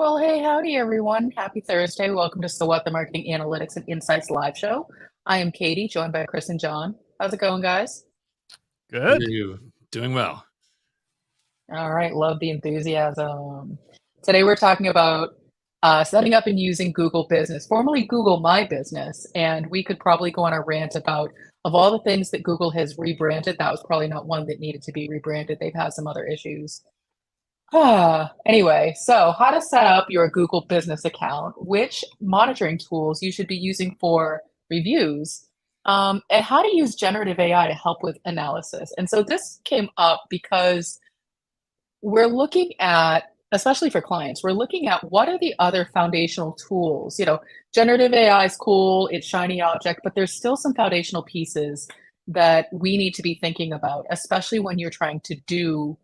Well, hey, howdy, everyone. Happy Thursday. Welcome to So What, the Marketing Analytics and Insights live show. I am Katie, joined by Chris and John. How's it going, guys? Good. You doing well? All right, love the enthusiasm. Today, we're talking about setting up and using Google Business, formerly Google My Business. And we could probably go on a rant about, of all the things that Google has rebranded, that was probably not one that needed to be rebranded. They've had some other issues. Anyway, so how to set up your Google Business account, which monitoring tools you should be using for reviews, and how to use generative AI to help with analysis. And so this came up because we're looking at, especially for clients, we're looking at what are the other foundational tools. Generative AI is cool, it's shiny object, but there's still some foundational pieces that we need to be thinking about, especially when you're trying to do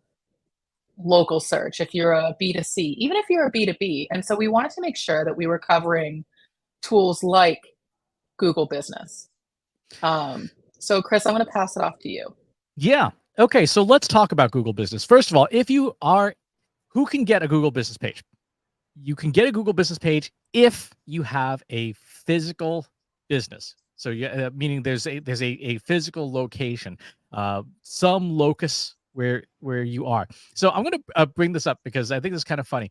local search, if you're a B2C, even if you're a B2B. And so we wanted to make sure that we were covering tools like Google Business. So Chris, I'm going to pass it off to you. Yeah. Okay. So let's talk about Google Business. First of all, who can get a Google Business page? You can get a Google Business page if you have a physical business. So meaning there's a physical location, some locus where you are. So I'm going to bring this up because I think this is kind of funny.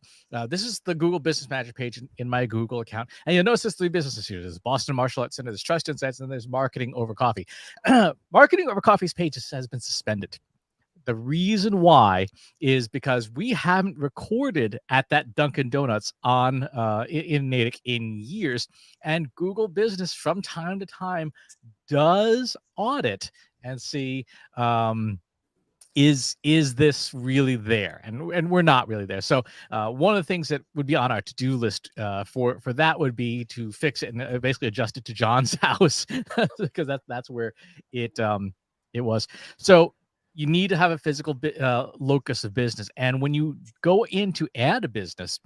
This is the Google Business Manager page in my Google account. And you'll notice there's three businesses here. There's Boston Martial Arts Center, there's Trust Insights, and there's Marketing Over Coffee. Marketing Over Coffee's page has been suspended. The reason why is because we haven't recorded at that Dunkin' Donuts in Natick in years. And Google Business from time to time does audit and see, is this really there? And we're not really there. So one of the things that would be on our to-do list for that would be to fix it and basically adjust it to John's house because that's where it was. So you need to have a physical locus of business. And when you go in to add a business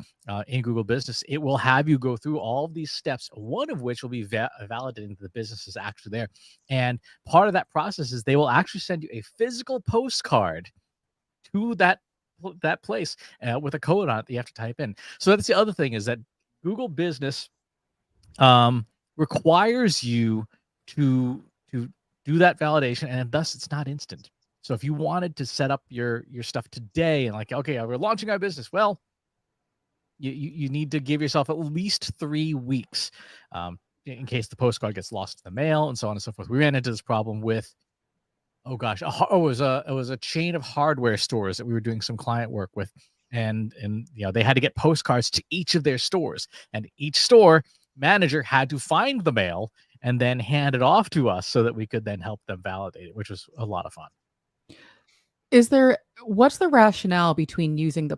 in Google Business, it will have you go through all of these steps, one of which will be validating that the business is actually there. And part of that process is they will actually send you a physical postcard to that place with a code on it that you have to type in. So that's the other thing, is that Google Business requires you to do that validation, and thus it's not instant. So if you wanted to set up your stuff today and okay, we're launching our business, well, you need to give yourself at least 3 weeks in case the postcard gets lost in the mail and so on and so forth. We ran into this problem with, it was a chain of hardware stores that we were doing some client work with, and they had to get postcards to each of their stores, and each store manager had to find the mail and then hand it off to us so that we could then help them validate it, which was a lot of fun. What's the rationale between using the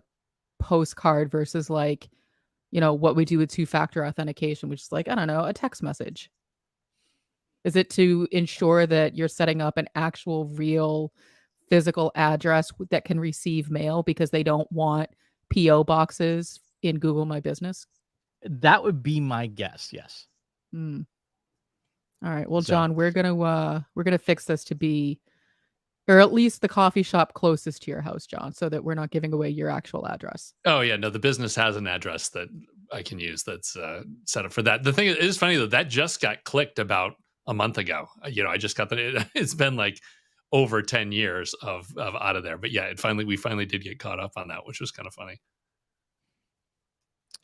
postcard versus what we do with two-factor authentication, which is I don't know, a text message? Is it to ensure that you're setting up an actual real physical address that can receive mail because they don't want PO boxes in Google My Business? That would be my guess. Yes. All right. Well, John, we're gonna fix this to be, or at least the coffee shop closest to your house, John, so that we're not giving away your actual address. Oh yeah, no, the business has an address that I can use that's set up for that. The thing is funny though, that just got clicked about a month ago. I just got that. It's been over 10 years of out of there. But yeah, we finally did get caught up on that, which was kind of funny.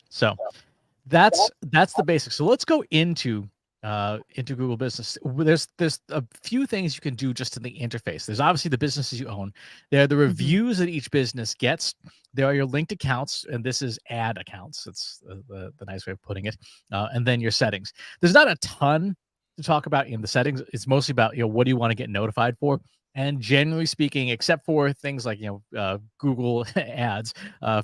So that's the basics. So let's go into Google Business. There's a few things you can do just in the interface. There's obviously the businesses you own. There are the reviews that each business gets. There are your linked accounts, and this is ad accounts. It's the nice way of putting it. And then your settings. There's not a ton to talk about in the settings. It's mostly about what do you want to get notified for. And generally speaking, except for things like Google ads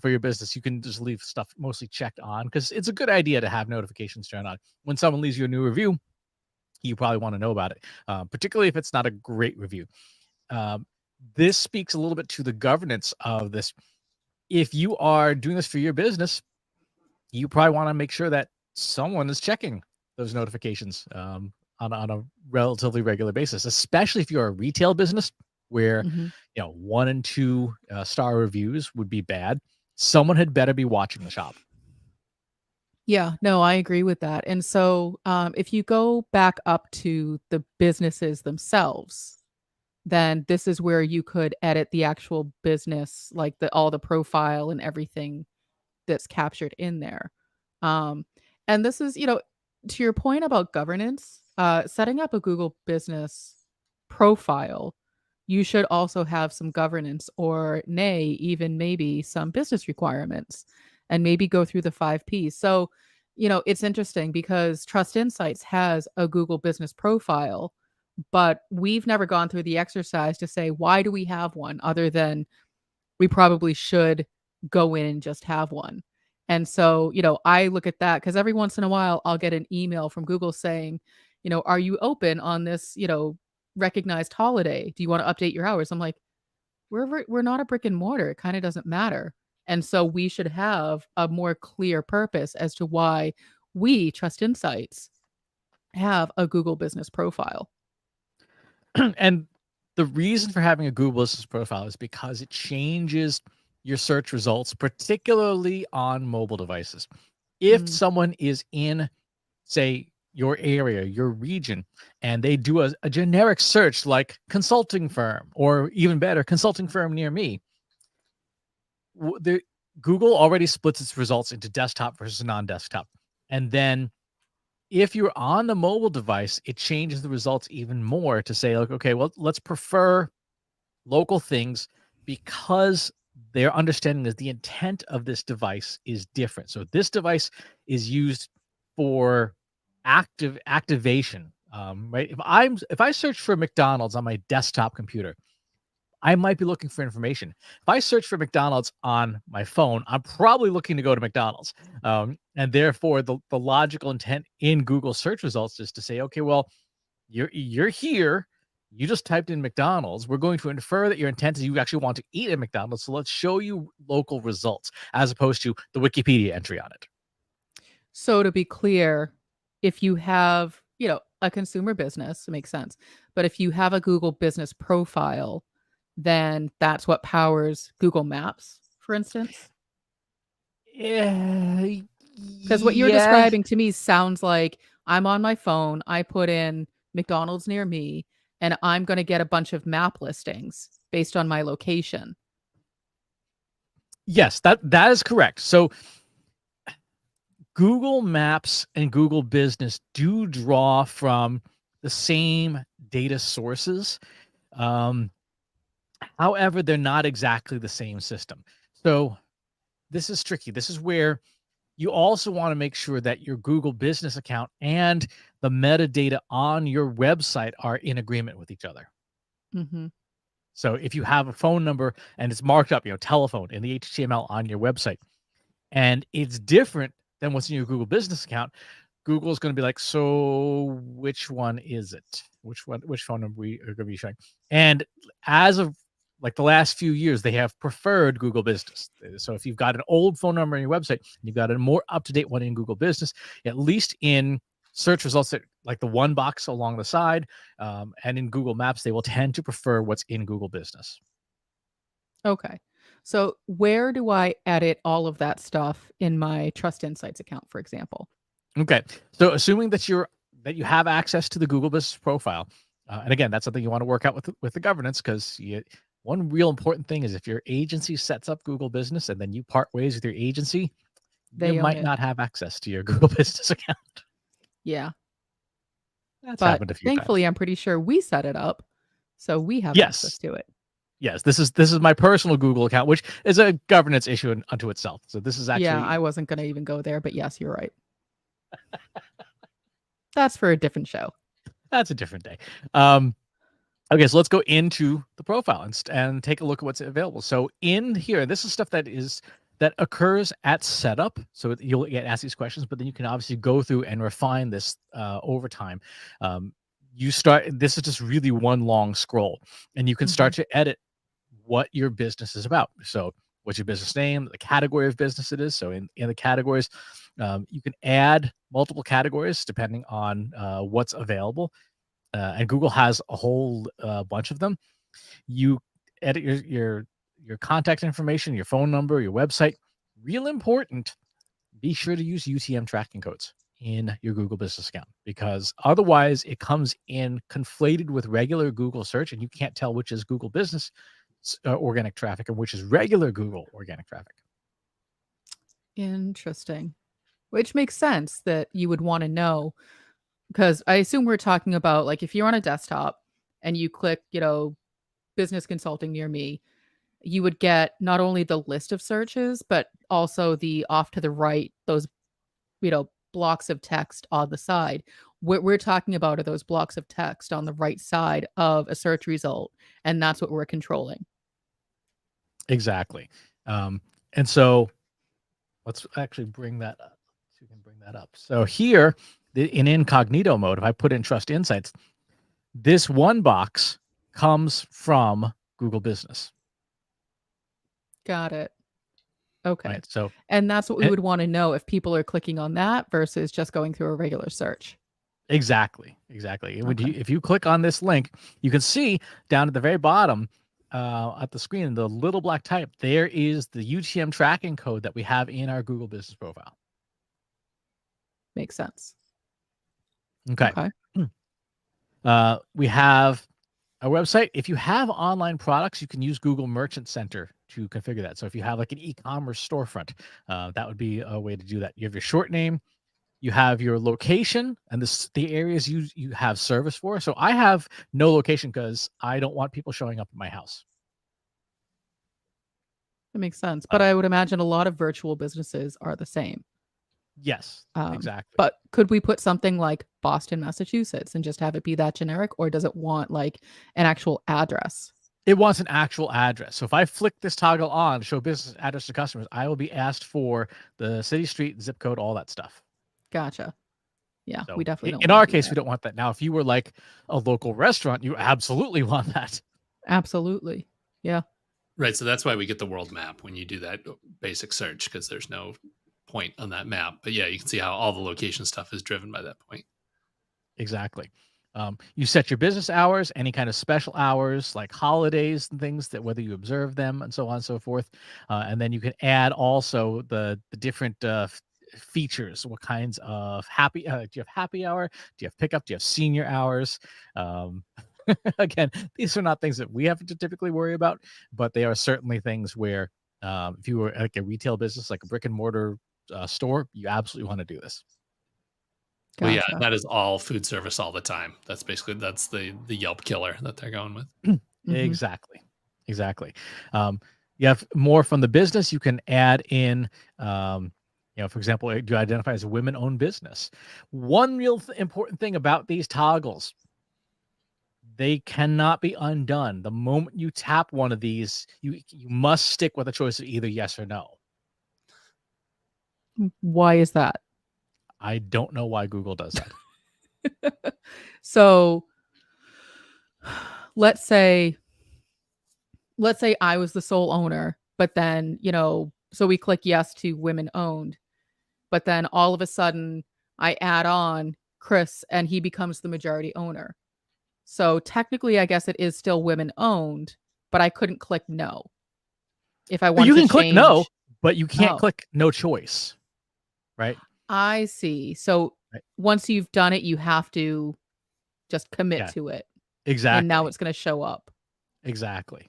for your business, you can just leave stuff mostly checked on, because it's a good idea to have notifications turned on. When someone leaves you a new review, you probably want to know about it, particularly if it's not a great review. This speaks a little bit to the governance of this. If you are doing this for your business, you probably want to make sure that someone is checking those notifications on a relatively regular basis, especially if you're a retail business where 1 and 2 star reviews would be bad. Someone had better be watching the shop. Yeah, no, I agree with that. And so, if you go back up to the businesses themselves, then this is where you could edit the actual business, like all the profile and everything that's captured in there. Um, and this is, to your point about governance, setting up a Google business profile, you should also have some governance or nay, even maybe some business requirements and maybe go through the 5 Ps. So, it's interesting because Trust Insights has a Google business profile, but we've never gone through the exercise to say, why do we have one other than we probably should go in and just have one. And so, I look at that because every once in a while I'll get an email from Google saying, are you open on this, recognized holiday? Do you want to update your hours? I'm like, we're not a brick and mortar. It kind of doesn't matter. And so we should have a more clear purpose as to why we, Trust Insights, have a Google business profile. And the reason for having a Google business profile is because it changes your search results, particularly on mobile devices. If Mm. someone is in, say, your area, your region, and they do a generic search like consulting firm, or even better, consulting firm near me, Google already splits its results into desktop versus non-desktop. And then if you're on the mobile device, it changes the results even more to say, like, okay, well, let's prefer local things because their understanding is the intent of this device is different. So this device is used for activation, right? If I search for McDonald's on my desktop computer, I might be looking for information. If I search for McDonald's on my phone, I'm probably looking to go to McDonald's. And therefore, the logical intent in Google search results is to say, okay, well, you're here. You just typed in McDonald's. We're going to infer that your intent is you actually want to eat at McDonald's. So let's show you local results as opposed to the Wikipedia entry on it. So to be clear, if you have, a consumer business, it makes sense. But if you have a Google business profile, then that's what powers Google Maps, for instance. Yeah, Because what you're yeah. describing to me sounds like I'm on my phone, I put in McDonald's near me, and I'm going to get a bunch of map listings based on my location. Yes, that is correct. So Google Maps and Google Business do draw from the same data sources. However, they're not exactly the same system. So this is tricky. This is where you also want to make sure that your Google Business account and the metadata on your website are in agreement with each other. Mm-hmm. So if you have a phone number and it's marked up, telephone in the HTML on your website, and it's different than what's in your Google Business account, Google is going to be like, so which one is it? Which phone number we are going to be showing? And as of like the last few years, they have preferred Google Business. So if you've got an old phone number on your website, and you've got a more up-to-date one in Google Business, at least in search results that like the one box along the side, and in Google Maps, they will tend to prefer what's in Google Business. Okay. So where do I edit all of that stuff in my Trust Insights account, for example? Okay. So assuming that you have access to the Google Business profile, and again, that's something you want to work out with the governance, because one real important thing is if your agency sets up Google Business and then you part ways with your agency, you They own might it. not have access to your Google Business account. Yeah. That's But happened a few thankfully, times. I'm pretty sure we set it up, so we have access Yes. to it. Yes. This is my personal Google account, which is a governance issue unto itself. So this is actually, Yeah, I wasn't going to even go there, but yes, you're right. That's for a different show. that's a different day. Okay, so let's go into the profile and take a look at what's available. So in here, this is stuff that occurs at setup. So you'll get asked these questions, but then you can obviously go through and refine this over time. This is just really one long scroll, and you can start to edit what your business is about. So what's your business name, the category of business it is. So in the categories, you can add multiple categories depending on what's available. And Google has a whole bunch of them. You edit your contact information, your phone number, your website. Real important. be sure to use UTM tracking codes in your Google Business account, because otherwise it comes in conflated with regular Google search and you can't tell which is Google Business organic traffic and which is regular Google organic traffic. Interesting. Which makes sense that you would want to know, because I assume we're talking about, like, if you're on a desktop and you click, business consulting near me, you would get not only the list of searches, but also the off to the right, those, blocks of text on the side. What we're talking about are those blocks of text on the right side of a search result. And that's what we're controlling. Exactly. And so let's actually bring that up. So you can bring that up. So here in incognito mode, if I put in Trust Insights, this one box comes from Google Business. Got it. Okay. Right. So, and that's what we would want to know if people are clicking on that versus just going through a regular search. Exactly. Okay. If you click on this link, you can see down at the very bottom at the screen, the little black type, there is the UTM tracking code that we have in our Google Business profile. Makes sense. Okay. We have a website. If you have online products, you can use Google Merchant Center to configure that. So if you have like an e-commerce storefront, that would be a way to do that. You have your short name, you have your location, and the areas you have service for. So I have no location because I don't want people showing up at my house. That makes sense. But I would imagine a lot of virtual businesses are the same. Yes, exactly. But could we put something like Boston, Massachusetts, and just have it be that generic, or does it want like an actual address? It wants an actual address. So if I flick this toggle on, show business address to customers, I will be asked for the city, street, zip code, all that stuff. Gotcha. Yeah, so we definitely don't. In our case, we don't want that. Now, if you were like a local restaurant, you absolutely want that. Absolutely. Yeah. Right. So that's why we get the world map when you do that basic search, because there's no point on that map. But yeah, you can see how all the location stuff is driven by that point. Exactly. You set your business hours, any kind of special hours like holidays and things, that whether you observe them and so on and so forth. And then you can add also the different features. What kinds of do you have happy hour? Do you have pickup? Do you have senior hours? Again, these are not things that we have to typically worry about, but they are certainly things where if you were like a retail business, like a brick and mortar store, you absolutely want to do this. Well, yeah, that is all food service all the time. That's basically the Yelp killer that they're going with. Exactly. You have more from the business. You can add in, for example, do you identify as a women-owned business? One real important thing about these toggles, they cannot be undone. The moment you tap one of these, you must stick with a choice of either yes or no. Why is that? I don't know why Google does that. So let's say I was the sole owner, but then, so we click yes to women owned, but then all of a sudden I add on Chris and he becomes the majority owner. So technically, I guess it is still women owned, but I couldn't click no. If I wanted to change, click no, but you can't click no choice, right? I see. So once you've done it, you have to just commit to it. Exactly. And now it's going to show up. Exactly.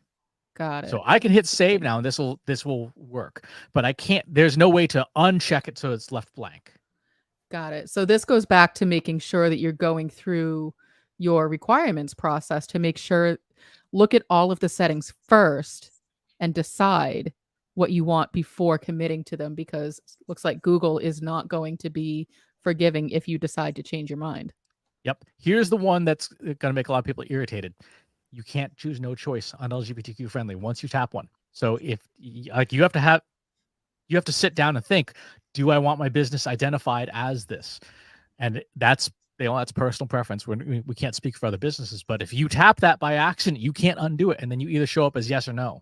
Got it. So I can hit save now and this will work, but I can't, there's no way to uncheck it so it's left blank. Got it. So this goes back to making sure that you're going through your requirements process to make sure, look at all of the settings first and decide what you want before committing to them, because it looks like Google is not going to be forgiving if you decide to change your mind. Yep. Here's the one that's going to make a lot of people irritated. You can't choose no choice on LGBTQ friendly once you tap one. So if like you have to sit down and think, do I want my business identified as this? And that's personal preference. We can't speak for other businesses, but if you tap that by accident, you can't undo it. And then you either show up as yes or no.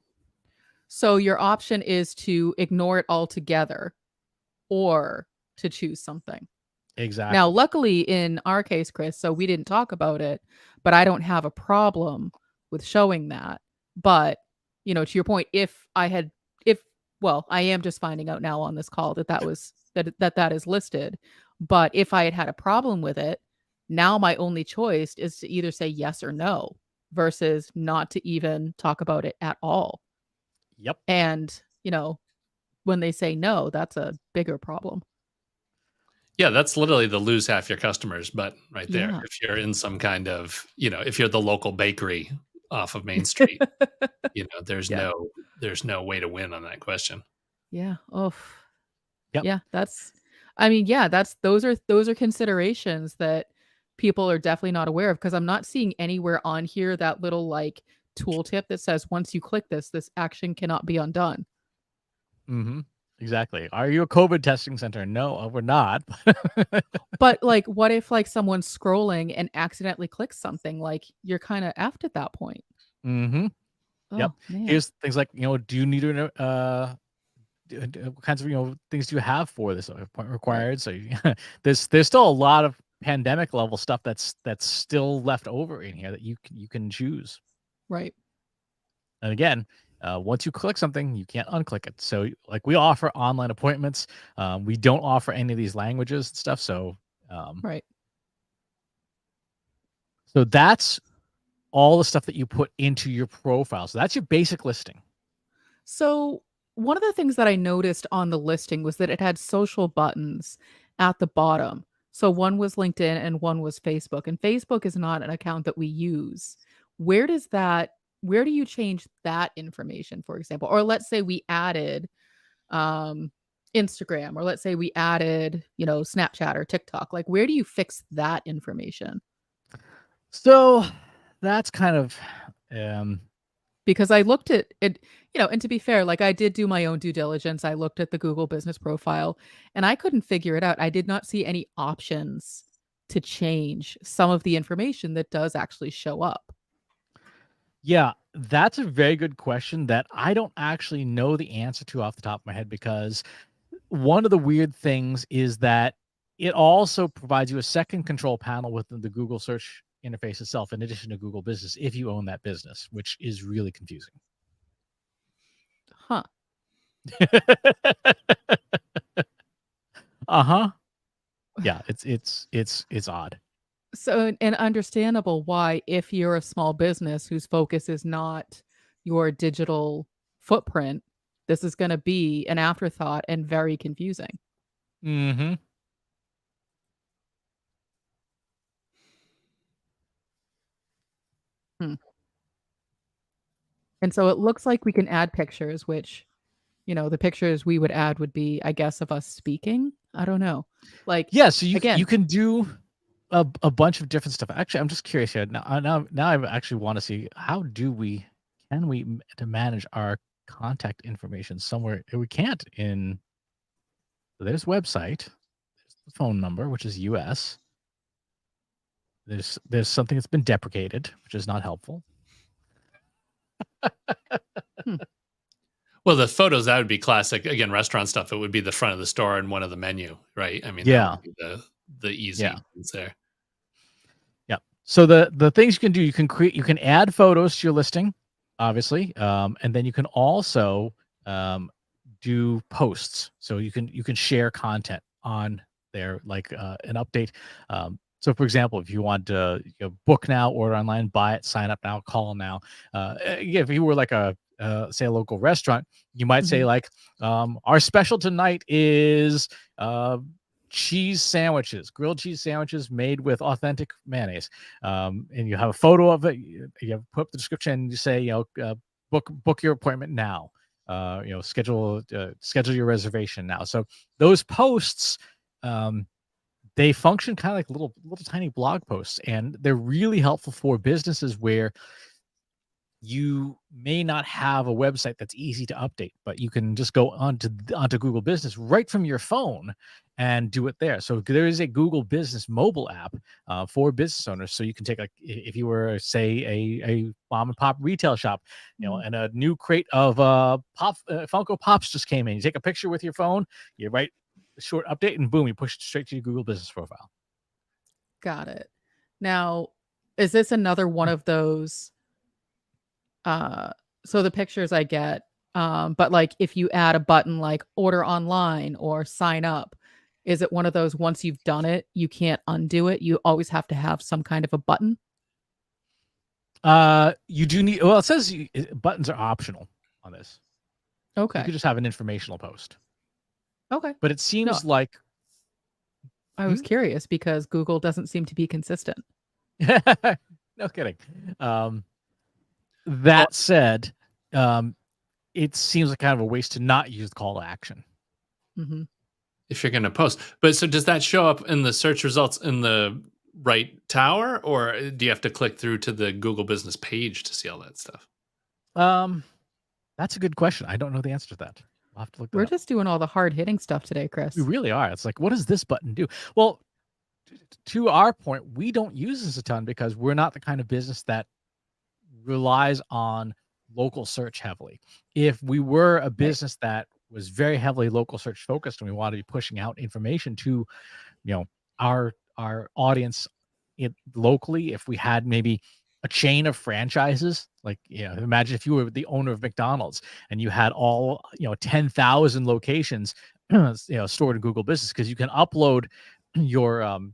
So your option is to ignore it altogether or to choose something. Exactly. Now, luckily in our case, Chris, so we didn't talk about it, but I don't have a problem with showing that. But, to your point, I am just finding out now on this call that that is listed. But if I had had a problem with it, now my only choice is to either say yes or no versus not to even talk about it at all. Yep. And, when they say no, that's a bigger problem. Yeah, that's literally the lose half your customers button right there. Yeah. If you're in some kind of, if you're the local bakery off of Main Street, Yeah. there's no way to win on that question. Yeah. Oh, Yep. yeah. Those are considerations that people are definitely not aware of because I'm not seeing anywhere on here that little like tooltip that says once you click this action cannot be undone. Mm-hmm. Exactly. Are you a COVID testing center? No, we're not. But like, what if like someone's scrolling and accidentally clicks something? Like you're kind of effed at that point. Mm-hmm. Yep. Oh man. Here's things like, do you need to what kinds of things do you have for this point Right. required? So there's still a lot of pandemic level stuff that's still left over in here that you can choose. Right. And again, once you click something, you can't unclick it. So like we offer online appointments. We don't offer any of these languages and stuff. So Right. so that's all the stuff that you put into your profile. So that's your basic listing. So, one of the things that I noticed on the listing was that it had social buttons at the bottom. So, one was LinkedIn and one was Facebook. And Facebook is not an account that we use. Where do you change that information, for example? Or let's say we added um, Instagram, or let's say we added, Snapchat or TikTok. Like, where do you fix that information? So that's kind of Because I looked at it, and to be fair, like I did do my own due diligence. I looked at the Google business profile and I couldn't figure it out. I did not see any options to change some of the information that does actually show up. yeah, that's a very good question that I don't actually know the answer to off the top of my head, because one of the weird things is that it also provides you a second control panel within the Google search interface itself, in addition to Google Business, if you own that business, which is really confusing. Huh. Uh-huh. Yeah, it's odd. So, and understandable why, if you're a small business whose focus is not your digital footprint, this is going to be an afterthought and very confusing. Mm-hmm. Hmm. And so it looks like we can add pictures, which, the pictures we would add would be, I guess, of us speaking. I don't know. Like, Yeah, so you again, can do a bunch of different stuff. Actually, I'm just curious here. Now I actually want to see, how do we to manage our contact information somewhere? We can't in there's website, there's the phone number, which is US. There's something that's been deprecated, which is not helpful. hmm, Well, the photos, that would be classic. Again, restaurant stuff, it would be the front of the store and one of the menu, right? I mean, that Yeah. would be the easy Yeah. ones there. Yeah. So the things you can do, you can add photos to your listing, obviously, and then you can also do posts. So you can share content on there, like an update. So, for example, if you want to book now, order online, buy it, sign up now, call now. Yeah, if you were like say a local restaurant, you might say mhm, like, our special tonight is cheese sandwiches, grilled cheese sandwiches made with authentic mayonnaise. And you have a photo of it. You have put up the description and you say, book your appointment now. Schedule your reservation now. So those posts, they function kind of like little tiny blog posts, and they're really helpful for businesses where you may not have a website that's easy to update, but you can just go onto Google Business right from your phone and do it there. So there is a Google Business mobile app for business owners. So you can take, like, if you were, say, a mom and pop retail shop, mhm. and a new crate of Funko Pops just came in. You take a picture with your phone, you write a short update, and boom, you push it straight to your Google Business profile. Got it. Now, is this another one of those? So the pictures I get, but like if you add a button like order online or sign up, Is it one of those once you've done it, you can't undo it? You always have to have some kind of a button? You do need. Well, it says buttons are optional on this. You could Okay. just have an informational post, Okay. but it No, seems like. I was curious because Google doesn't seem to be consistent. No kidding. Well, That said, it seems like kind of a waste to not use the call to action. Hmm. if you're going to post, but so does that show up in the search results in the right tower, or do you have to click through to the Google Business page to see all that stuff? That's a good question. I don't know the answer to that. I'll have to look that We're up. just doing all the hard hitting stuff today, We Chris. really are. It's like, what does this button do? Well, to our point, we don't use this a ton because we're not the kind of business that relies on local search heavily. If we were a Right. business that was very heavily local search focused and we wanted to be pushing out information to, you know, our audience locally, if we had maybe a chain of franchises, like, imagine if you were the owner of McDonald's and you had all 10,000 locations stored in Google Business, because you can upload your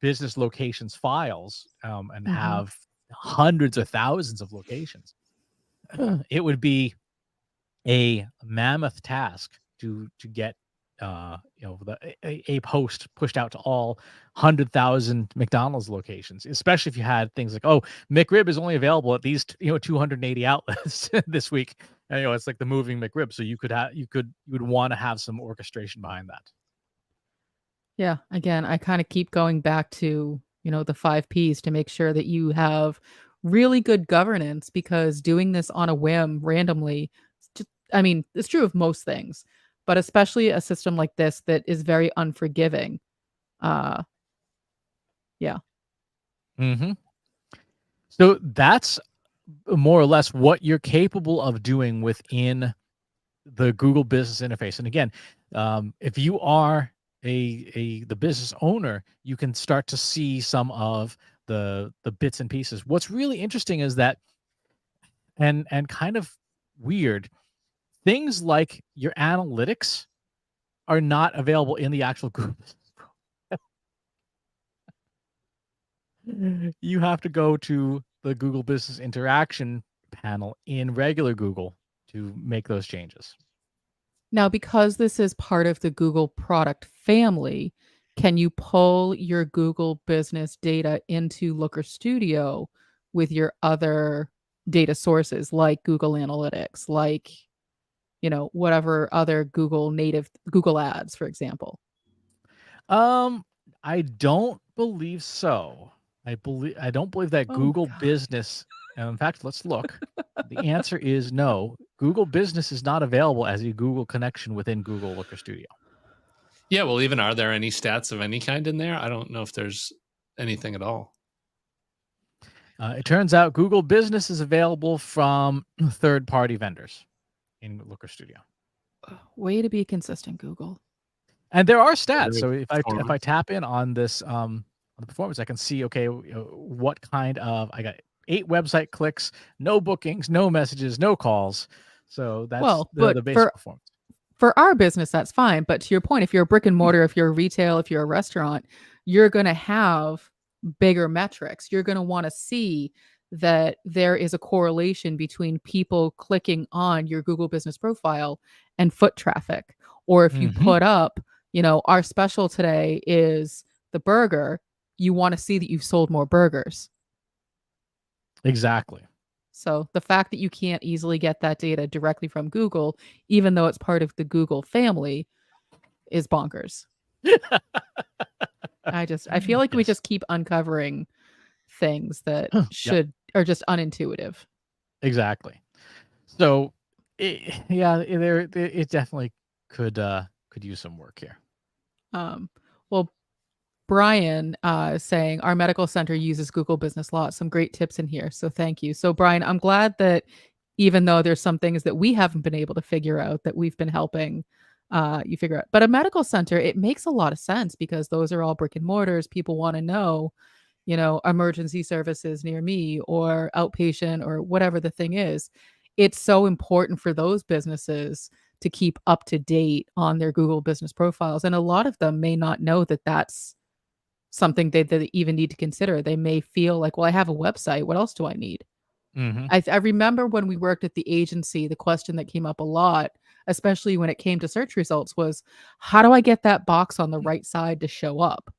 business locations files and Hmm. have hundreds of thousands of locations. It would be a mammoth task to get a post pushed out to all 100,000 McDonald's locations, especially if you had things like, oh, McRib is only available at these 280 outlets this week, and it's like the moving McRib, so you would want to have some orchestration behind that. Yeah. Again, I kind of keep going back to, the 5 Ps to make sure that you have really good governance, because doing this on a whim randomly, I mean, it's true of most things, but especially a system like this that is very unforgiving. Uh, yeah. Mm-hmm. So that's more or less what you're capable of doing within the Google Business Interface. And again, if you are the business owner, you can start to see some of the bits and pieces. What's really interesting is that, and kind of weird, things like your analytics are not available in the actual Google. You have to go to the Google Business Interaction panel in regular Google to make those changes. Now, because this is part of the Google product family, can you pull your Google business data into Looker Studio with your other data sources like Google Analytics, like, whatever other Google Ads, for example? I don't believe so. I don't believe that Oh, Google God. Business. In fact, let's look. The answer is no. Google Business is not available as a Google connection within Google Looker Studio. Yeah, well, even are there any stats of any kind in there? I don't know if there's anything at all. It turns out Google Business is available from third-party vendors in Looker Studio. Way to be consistent, Google. And there are stats. So if I Performance. tap in on this on the performance, I can see, okay, what kind of, I got 8 website clicks, no bookings, no messages, no calls. So that's Well, the but basic performance. for our business, that's fine. But to your point, if you're a brick and mortar, if you're a retail, if you're a restaurant, you're going to have bigger metrics. You're going to want to see that there is a correlation between people clicking on your Google business profile and foot traffic. Or if you Mhm. put up, our special today is the burger, you want to see that you've sold more burgers. Exactly. So the fact that you can't easily get that data directly from Google, even though it's part of the Google family, is bonkers. I feel like we Yes. just keep uncovering things that Yep. are just unintuitive. Exactly. So it definitely could use some work here. Well, Brian is saying our medical center uses Google Business Lot. Some great tips in here. So thank you. So Brian, I'm glad that even though there's some things that we haven't been able to figure out, that we've been helping you figure out. But a medical center, it makes a lot of sense because those are all brick and mortars. People want to know, emergency services near me or outpatient or whatever the thing is. It's so important for those businesses to keep up to date on their Google business profiles. And a lot of them may not know that that's something they even need to consider. They may feel like, well, I have a website. What else do I need? Mm-hmm. I remember when we worked at the agency, the question that came up a lot, especially when it came to search results, was how do I get that box on the right side to show up?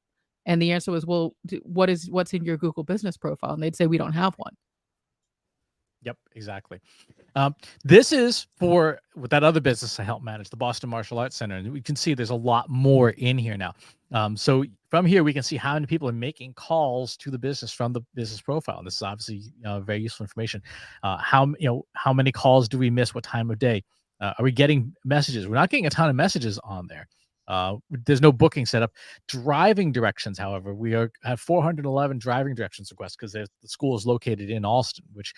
And the answer was, well, what's in your Google business profile? And they'd say, we don't have one. Yep, exactly. This is for with that other business I help manage, the Boston Martial Arts Center, and we can see there's a lot more in here now. So from here, we can see how many people are making calls to the business from the business profile. And this is obviously very useful information. How many calls do we miss? What time of day? Are we getting messages? We're not getting a ton of messages on there. There's no booking set up. Driving directions, however, we have 411 driving directions requests because the school is located in Alston, which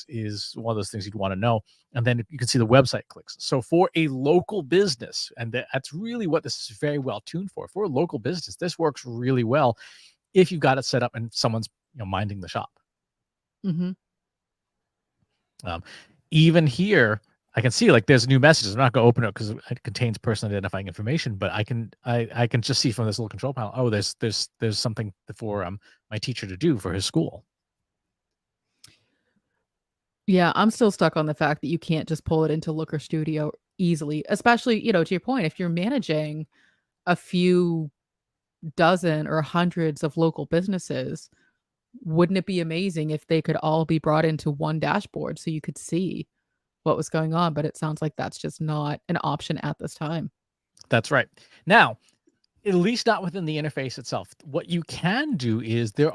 is one of those things you'd want to know. And then you can see the website clicks. So for a local business, and that's really what this is very well tuned for. For a local business, this works really well if you've got it set up and someone's minding the shop. Mm-hmm. Even here, I can see like there's new messages. I'm not going to open it because it contains personal identifying information, but I can just see from this little control panel. Oh, there's something for my teacher to do for his school. Yeah, I'm still stuck on the fact that you can't just pull it into Looker Studio easily, especially, to your point, if you're managing a few dozen or hundreds of local businesses, wouldn't it be amazing if they could all be brought into one dashboard so you could see what was going on? But it sounds like that's just not an option at this time. That's right. Now, at least not within the interface itself. What you can do is there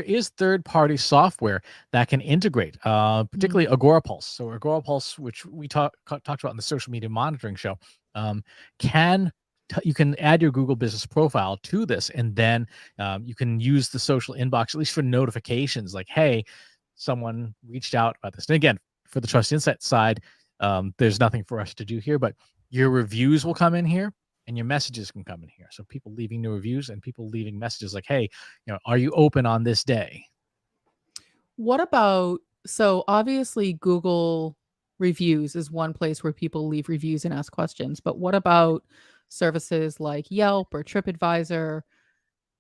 is third-party software that can integrate, particularly Agorapulse. So Agorapulse, which we talked about in the social media monitoring show, you can add your Google business profile to this, and then you can use the social inbox, at least for notifications, like, hey, someone reached out about this. And again, for the Trust Insight side, there's nothing for us to do here, but your reviews will come in here and your messages can come in here. So people leaving new reviews and people leaving messages like, hey, are you open on this day? What about, so obviously Google reviews is one place where people leave reviews and ask questions, but what about services like Yelp or TripAdvisor?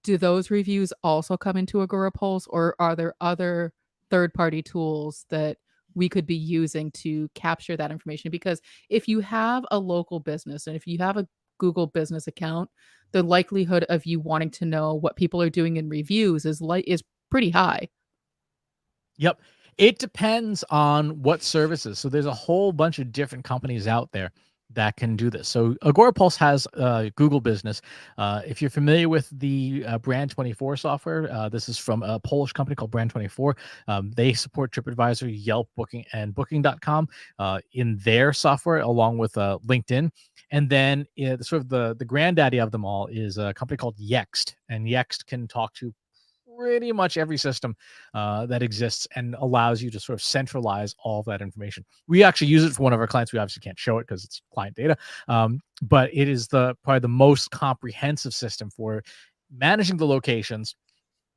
Do those reviews also come into Agorapulse, or are there other third-party tools that we could be using to capture that information? Because if you have a local business and if you have a Google business account, the likelihood of you wanting to know what people are doing in reviews is pretty high. Yep. It depends on what services. So there's a whole bunch of different companies out there that can do this. So Agorapulse has Google Business. If you're familiar with the Brand24 software, this is from a Polish company called Brand24. They support TripAdvisor, Yelp, Booking, and Booking.com in their software, along with LinkedIn. And then sort of the granddaddy of them all is a company called Yext, and Yext can talk to pretty much every system that exists and allows you to sort of centralize all of that information. We actually use it for one of our clients. We obviously can't show it because it's client data, but it is probably the most comprehensive system for managing the locations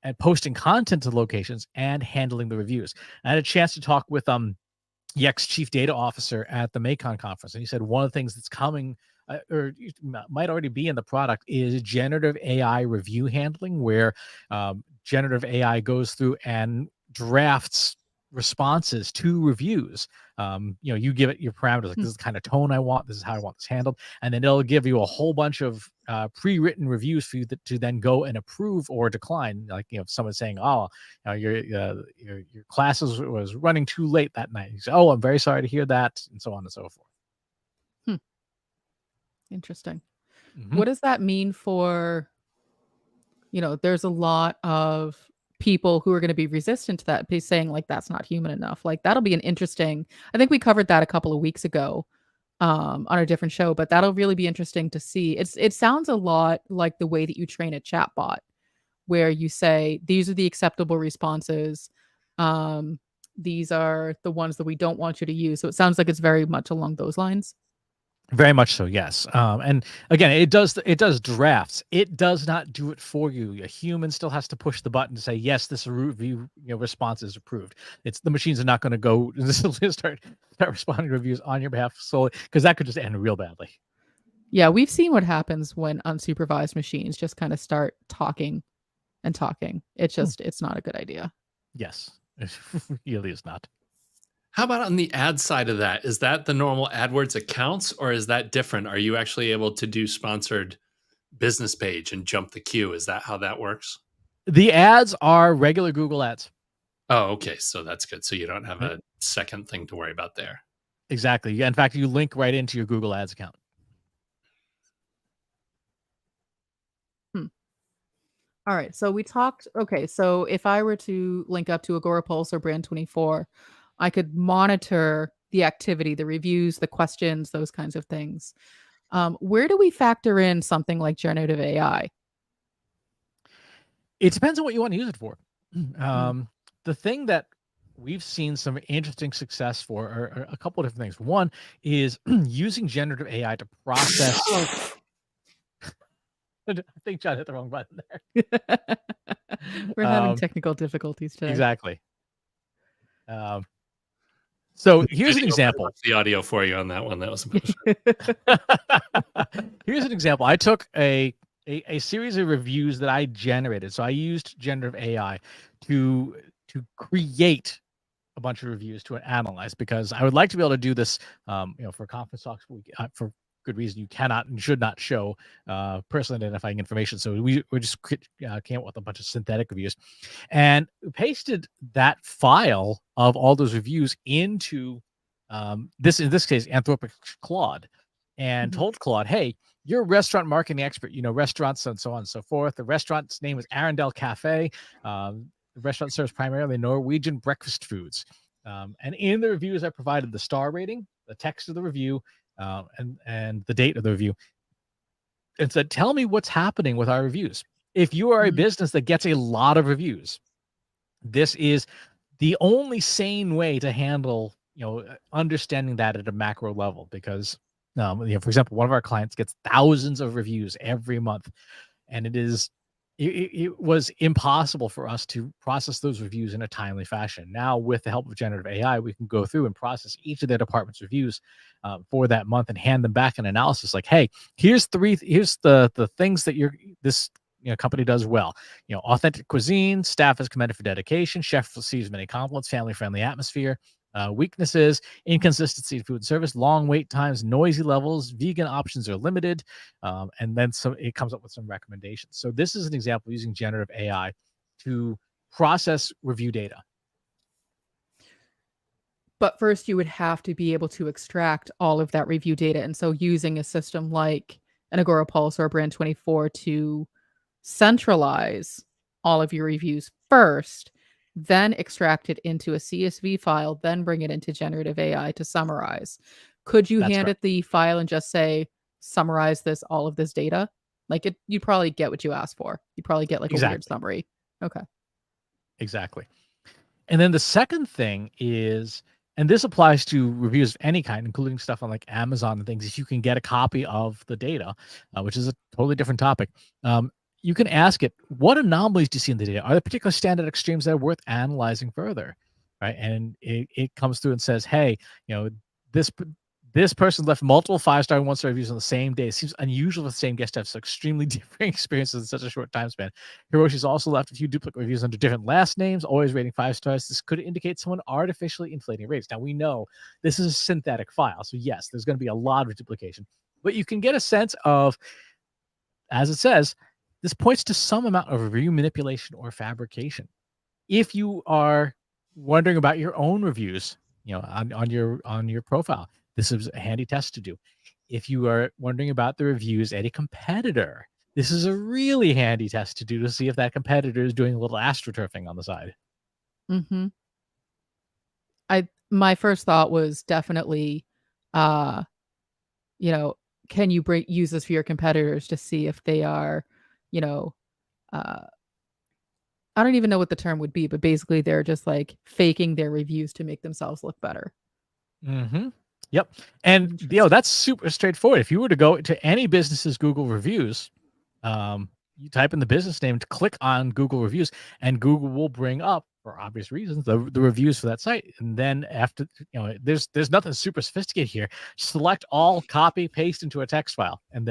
and posting content to the locations and handling the reviews. I had a chance to talk with Yext chief data officer at the Macon conference, and he said one of the things that's coming or might already be in the product is generative AI review handling, where generative AI goes through and drafts responses to reviews. You give it your parameters, like this is the kind of tone I want, this is how I want this handled, and then it'll give you a whole bunch of pre-written reviews for you to then go and approve or decline. Like, if someone's saying, "Oh, your classes was running too late that night," you say, "Oh, I'm very sorry to hear that," and so on and so forth. Interesting. Mm-hmm. What does that mean for, there's a lot of people who are going to be resistant to that, be saying like, that's not human enough. Like, that'll be an interesting, I think we covered that a couple of weeks ago on a different show, but that'll really be interesting to see. It sounds a lot like the way that you train a chatbot, where you say, these are the acceptable responses. These are the ones that we don't want you to use. So it sounds like it's very much along those lines. Very much so, yes. And again, it does drafts. It does not do it for you. A human still has to push the button to say yes, this review response is approved. It's the machines are not going to go start responding to reviews on your behalf solely, because that could just end real badly. Yeah, we've seen what happens when unsupervised machines just kind of start talking and talking. It's not a good idea. Yes, it really is not. How about on the ad side of that? Is that the normal AdWords accounts, or is that different? Are you actually able to do sponsored business page and jump the queue? Is that how that works? The ads are regular Google ads. Oh, okay. So that's good. So you don't have Right. a second thing to worry about there. Exactly. In fact, you link right into your Google Ads account. All right. So we talked. Okay. So if I were to link up to Agorapulse or Brand24, I could monitor the activity, the reviews, the questions, those kinds of things. Where do we factor in something like generative AI? It depends on what you want to use it for. Mm. The thing that we've seen some interesting success for are a couple of different things. One is using generative AI to process. I think John hit the wrong button there. We're having technical difficulties today. Exactly. So here's an Video example. the audio for you on that one. That was Here's an example. I took a series of reviews that I generated. So I used generative AI to create a bunch of reviews to analyze, because I would like to be able to do this, for conference talks. For good reason, you cannot and should not show personally identifying information. So we just came up with a bunch of synthetic reviews, and pasted that file of all those reviews into this, in this case, Anthropic Claude, and told Claude, hey, you're a restaurant marketing expert, restaurants and so on and so forth. The restaurant's name is Arendelle Cafe. The restaurant serves primarily Norwegian breakfast foods. And in the reviews, I provided the star rating, the text of the review, and the date of the review, and said, tell me what's happening with our reviews. If you are a business that gets a lot of reviews, this is the only sane way to handle, understanding that at a macro level, because, for example, one of our clients gets thousands of reviews every month, and it was impossible for us to process those reviews in a timely fashion. Now, with the help of generative AI, we can go through and process each of their department's reviews for that month and hand them back an analysis like, hey, here's the things that this company does well. Authentic cuisine, staff is commended for dedication, chef receives many compliments, family-friendly atmosphere. Weaknesses: inconsistency in food and service, long wait times, noisy levels, vegan options are limited, and then it comes up with some recommendations. So this is an example using generative AI to process review data. But first, you would have to be able to extract all of that review data. And so using a system like an Agorapulse or a Brand24 to centralize all of your reviews first, then extract it into a CSV file, then bring it into generative AI to summarize. Could you hand it the file and just say, summarize all of this data? Like you'd probably get what you asked for. You'd probably get like a weird summary. Okay. Exactly. And then the second thing is, and this applies to reviews of any kind, including stuff on like Amazon and things, if you can get a copy of the data, which is a totally different topic, you can ask it, what anomalies do you see in the data? Are there particular standard extremes that are worth analyzing further? Right. And it comes through and says, hey, this person left multiple 5-star and 1-star reviews on the same day. It seems unusual for the same guest to have so extremely different experiences in such a short time span. Hiroshi's also left a few duplicate reviews under different last names, always rating 5 stars. This could indicate someone artificially inflating rates. Now, we know this is a synthetic file, so yes, there's going to be a lot of duplication, but you can get a sense of, as it says, this points to some amount of review manipulation or fabrication. If you are wondering about your own reviews, on your profile, this is a handy test to do. If you are wondering about the reviews at a competitor, this is a really handy test to do to see if that competitor is doing a little astroturfing on the side. Mm-hmm. My first thought was definitely, can you use this for your competitors to see if they are, I don't even know what the term would be, but basically they're just like faking their reviews to make themselves look better. Mm-hmm. Yep. And Interesting. that's super straightforward. If you were to go to any business's Google reviews, you type in the business name to click on Google reviews, and Google will bring up, for obvious reasons, the reviews for that site. And then after, there's nothing super sophisticated here. Select all, copy, paste into a text file, and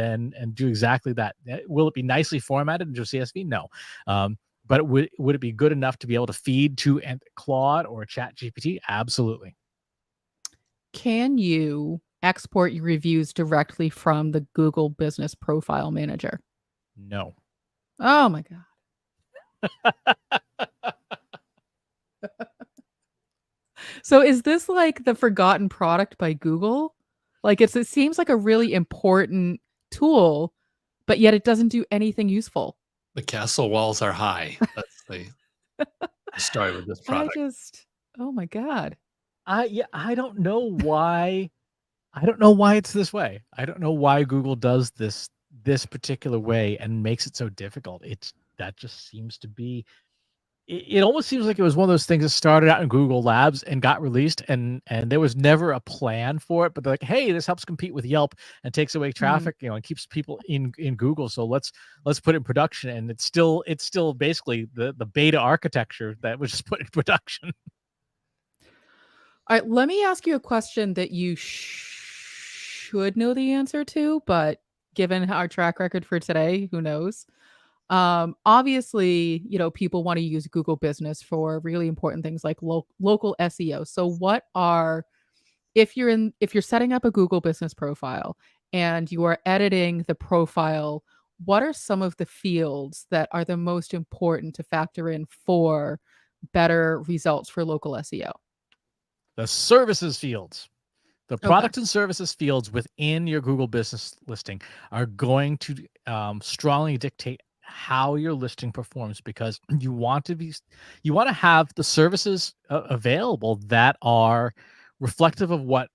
do exactly that. Will it be nicely formatted into a CSV? No. But would it be good enough to be able to feed to Claude or Chat GPT? Absolutely. Can you export your reviews directly from the Google Business Profile Manager? No. Oh my God. So is this like the forgotten product by Google? Like it seems like a really important tool, but yet it doesn't do anything useful. The castle walls are high. That's the story with this product. Oh my God. I don't know why. I don't know why it's this way. I don't know why Google does this particular way and makes it so difficult. That just seems to be. It almost seems like it was one of those things that started out in Google Labs and got released, and there was never a plan for it. But they're like, hey, this helps compete with Yelp and takes away traffic, and keeps people in Google. So let's put it in production. And it's still basically the beta architecture that was just put in production. All right, let me ask you a question that you should know the answer to, but given our track record for today, who knows? Obviously, people want to use Google Business for really important things like local SEO. So if you're setting up a Google Business profile and you are editing the profile, what are some of the fields that are the most important to factor in for better results for local SEO? The services fields. The Okay. product and services fields within your Google Business listing are going to strongly dictate how your listing performs, because you want to have the services available that are reflective of what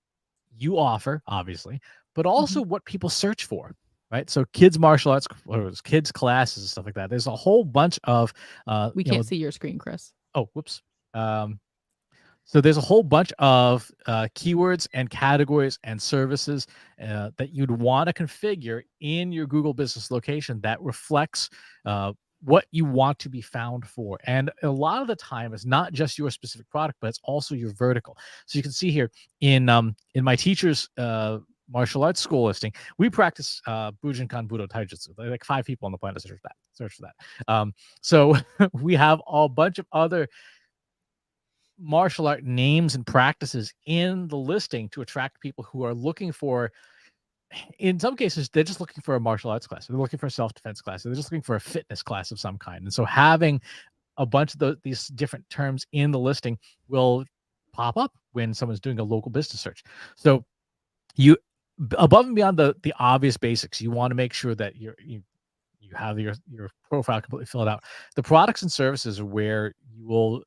you offer, obviously, but also what people search for, right? So kids martial arts, or kids classes and stuff like that. There's a whole bunch of We can't see your screen, Chris. Oh, whoops. So there's a whole bunch of keywords and categories and services that you'd want to configure in your Google Business location that reflects what you want to be found for. And a lot of the time, it's not just your specific product, but it's also your vertical. So you can see here in my teacher's martial arts school listing, we practice Bujinkan Budo Taijutsu. There are like 5 people on the planet search for that. So we have a bunch of other martial art names and practices in the listing to attract people who are looking for, in some cases, they're just looking for a martial arts class. They're looking for a self-defense class. They're just looking for a fitness class of some kind. And so having a bunch of these different terms in the listing will pop up when someone's doing a local business search. So you, above and beyond the obvious basics, you want to make sure that you have your profile completely filled out. The products and services are where you will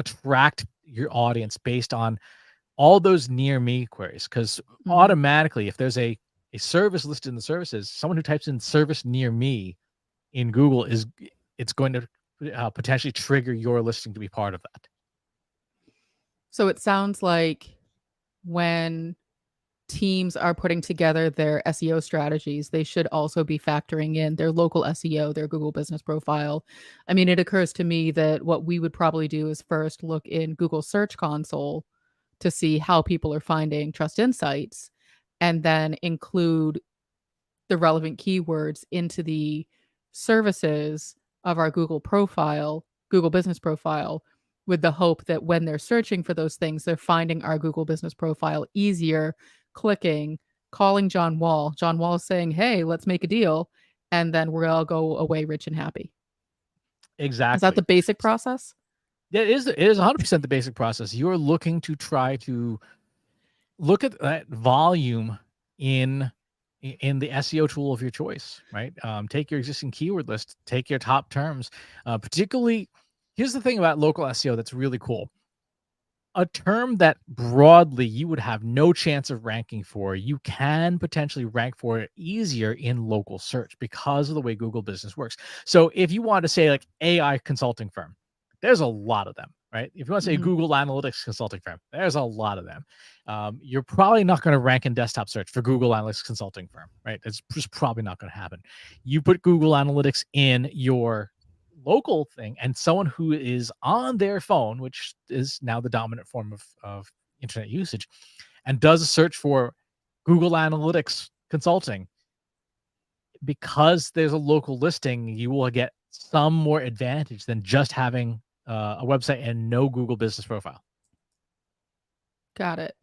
attract your audience based on all those near me queries, because automatically, if there's a service listed in the services, someone who types in service near me in Google it's going to potentially trigger your listing to be part of that. So it sounds like when teams are putting together their SEO strategies, they should also be factoring in their local SEO, their Google Business Profile. I mean, it occurs to me that what we would probably do is first look in Google Search Console to see how people are finding Trust Insights, and then include the relevant keywords into the services of our Google Business Profile, with the hope that when they're searching for those things, they're finding our Google Business Profile easier, clicking, calling John Wall. John Wall is saying, hey, let's make a deal. And then we'll all go away rich and happy. Exactly. Is that the basic process? Yeah, it is 100% the basic process. You're looking to try to look at that volume in the SEO tool of your choice, right? Take your existing keyword list, take your top terms, particularly. Here's the thing about local SEO that's really cool. A term that broadly you would have no chance of ranking for, you can potentially rank for it easier in local search because of the way Google Business works. So if you want to say like AI consulting firm, there's a lot of them. right? If you want to say Mhm. Google Analytics consulting firm, there's a lot of them. You're probably not going to rank in desktop search for Google Analytics consulting firm, right? It's just probably not going to happen. You put Google Analytics in your local thing, and someone who is on their phone, which is now the dominant form of internet usage, and does a search for Google Analytics consulting, because there's a local listing, you will get some more advantage than just having a website and no Google business profile. Got it.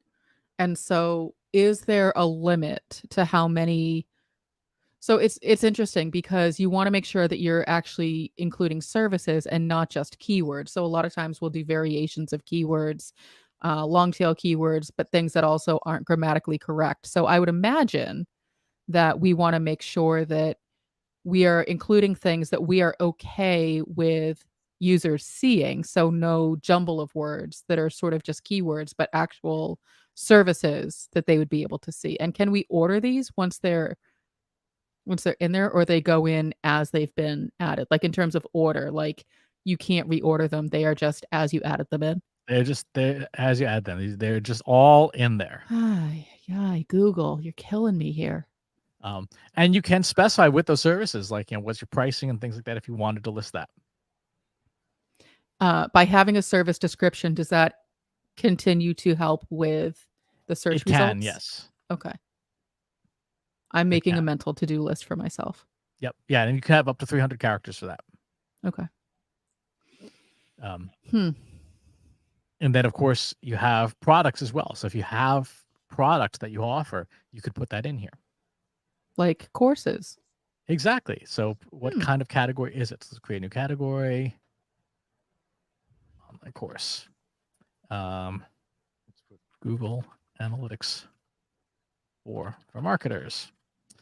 And so is there a limit to how many so it's interesting because you wanna make sure that you're actually including services and not just keywords. So a lot of times we'll do variations of keywords, long tail keywords, but things that also aren't grammatically correct. So I would imagine that we wanna make sure that we are including things that we are okay with users seeing, so no jumble of words that are sort of just keywords, but actual services that they would be able to see. And can we order these once they're in there, or they go in as they've been added? Like, in terms of order, like, you can't reorder them, they are just as you added them in? They're as you add them, they're just all in there. Ay, ay, Google, you're killing me here. And you can specify with those services, like, what's your pricing and things like that if you wanted to list that. By having a service description, does that continue to help with the search It can, results? yes. Okay. I'm It making a can. mental to-do list for myself. Yep. Yeah, and you can have up to 300 characters for that. Okay. Um, Hmm. and then, of course, you have products as well. So if you have products that you offer, you could put that in here. Like courses. Exactly. So what kind of category is it? So let's create a new category. Online course. Let's put Google Analytics for marketers.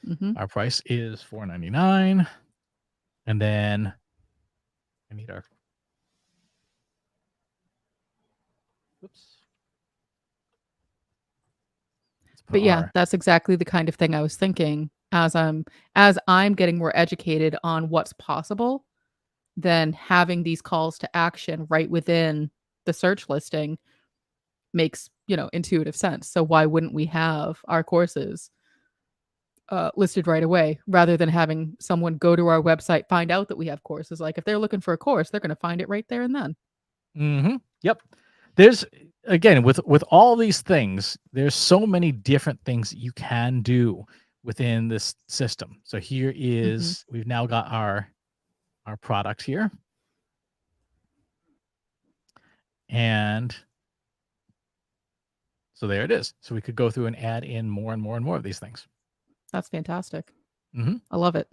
Mhm. Our price is $4.99. And then I need our oops. Let's put But yeah, our that's exactly the kind of thing I was thinking as I'm getting more educated on what's possible, then having these calls to action right within the search listing makes, intuitive sense. So why wouldn't we have our courses listed right away rather than having someone go to our website, find out that we have courses? Like if they're looking for a course, they're going to find it right there and then. Yep. There's again with all these things, there's so many different things that you can do within this system. So here is we've now got our product here. And so there it is. So we could go through and add in more and more and more of these things. That's fantastic. Mhm. I love it.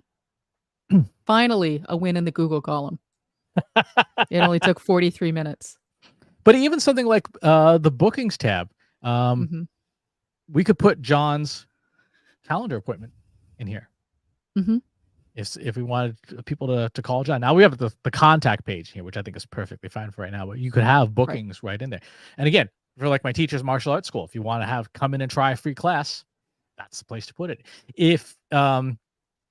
Finally, a win in the Google column. It only took 43 minutes. But even something like the bookings tab, Mhm. we could put John's calendar appointment in here. Mhm. If we wanted people to call John. Now we have the contact page here, which I think is perfectly fine for right now, but you could have bookings right in there. And again, for like my teacher's martial arts school, if you want to have come in and try a free class, that's the place to put it. If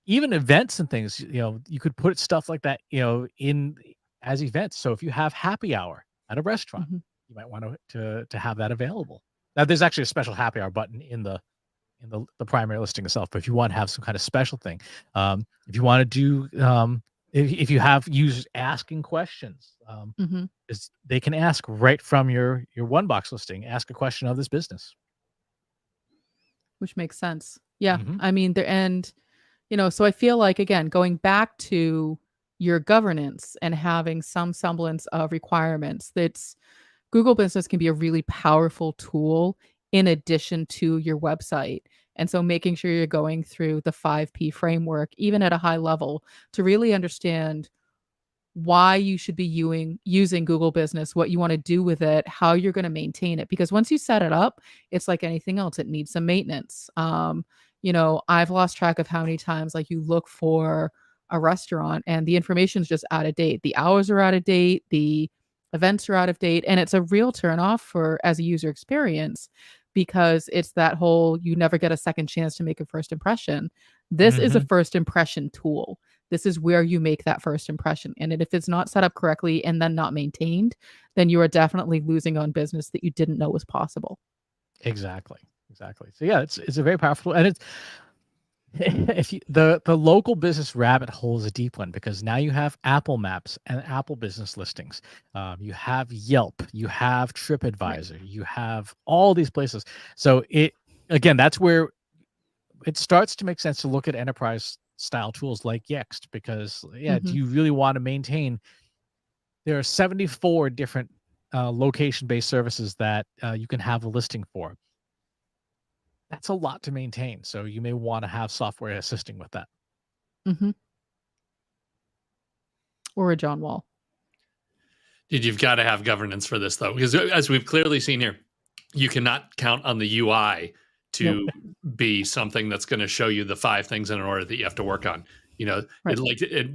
even events and things, you could put stuff like that, in as events. So if you have happy hour at a restaurant, you might want to have that available. Now there's actually a special happy hour button in the primary listing itself. But if you want to have some kind of special thing, if you want to do, if you have users asking questions, they can ask right from your one box listing, ask a question of this business. Which makes sense. Yeah. I mean, so I feel like, again, going back to your governance and having some semblance of requirements, that's Google Business can be a really powerful tool in addition to your website. And so making sure you're going through the 5P framework, even at a high level, to really understand why you should be using Google Business, what you want to do with it, how you're going to maintain it. Because once you set it up, it's like anything else, it needs some maintenance. I've lost track of how many times like you look for a restaurant and the information's just out of date. The hours are out of date, the events are out of date, and it's a real turnoff for as a user experience because it's that whole you never get a second chance to make a first impression. This is a first impression tool. This is where you make that first impression. And if it's not set up correctly and then not maintained, then you are definitely losing on business that you didn't know was possible. Exactly. So yeah, it's a very powerful, and it's if you, the local business rabbit hole is a deep one, because now you have Apple Maps and Apple Business Listings. You have Yelp, you have TripAdvisor, you have all these places. So that's where it starts to make sense to look at enterprise style tools like Yext, because do you really want to maintain? There are 74 different location-based services that you can have a listing for. That's a lot to maintain. So you may want to have software assisting with that. Or a John Wall. Dude, you've got to have governance for this, though, because as we've clearly seen here, you cannot count on the UI to be something that's going to show you the 5 things in an order that you have to work on. You know,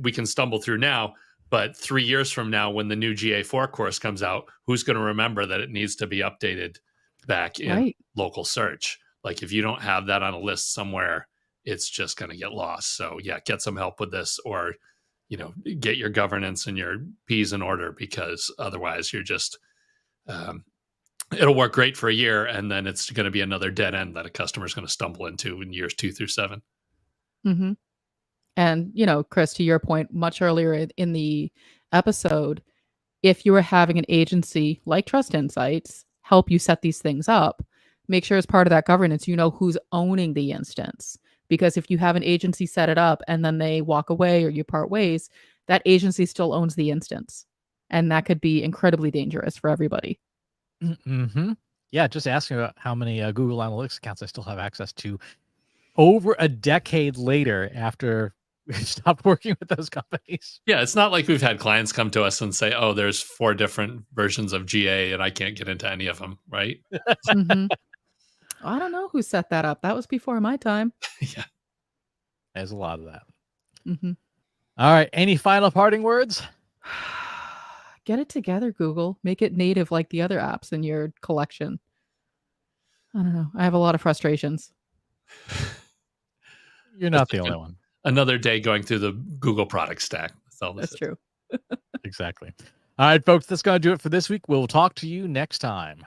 we can stumble through now, but 3 years from now, when the new GA4 course comes out, who's going to remember that it needs to be updated back in local search? Like, if you don't have that on a list somewhere, it's just going to get lost. So yeah, get some help with this, or, you know, get your governance and your P's in order, because otherwise you're just, it'll work great for a year, and then it's going to be another dead end that a customer is going to stumble into in years 2 through 7. And, you know, Chris, to your point, much earlier in the episode, if you were having an agency like Trust Insights help you set these things up, make sure as part of that governance, you know who's owning the instance. Because if you have an agency set it up and then they walk away or you part ways, that agency still owns the instance. And that could be incredibly dangerous for everybody. Yeah, just asking about how many Google Analytics accounts I still have access to over a decade later after we stopped working with those companies. Yeah, it's not like we've had clients come to us and say, oh, there's 4 different versions of GA and I can't get into any of them, right? I don't know who set that up. That was before my time. Yeah. There's a lot of that. All right. Any final parting words? Get it together, Google. Make it native like the other apps in your collection. I don't know. I have a lot of frustrations. You're not the only one. Another day going through the Google product stack. That's true. Exactly. All right, folks, that's going to do it for this week. We'll talk to you next time.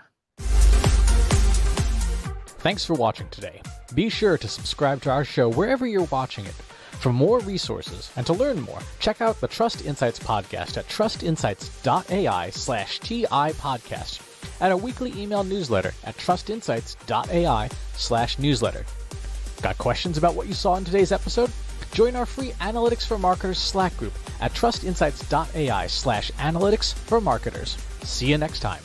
Thanks for watching today. Be sure to subscribe to our show wherever you're watching it. For more resources and to learn more, check out the Trust Insights podcast at trustinsights.ai/TI podcast and a weekly email newsletter at trustinsights.ai/newsletter. Got questions about what you saw in today's episode? Join our free Analytics for Marketers Slack group at trustinsights.ai/analytics for marketers. See you next time.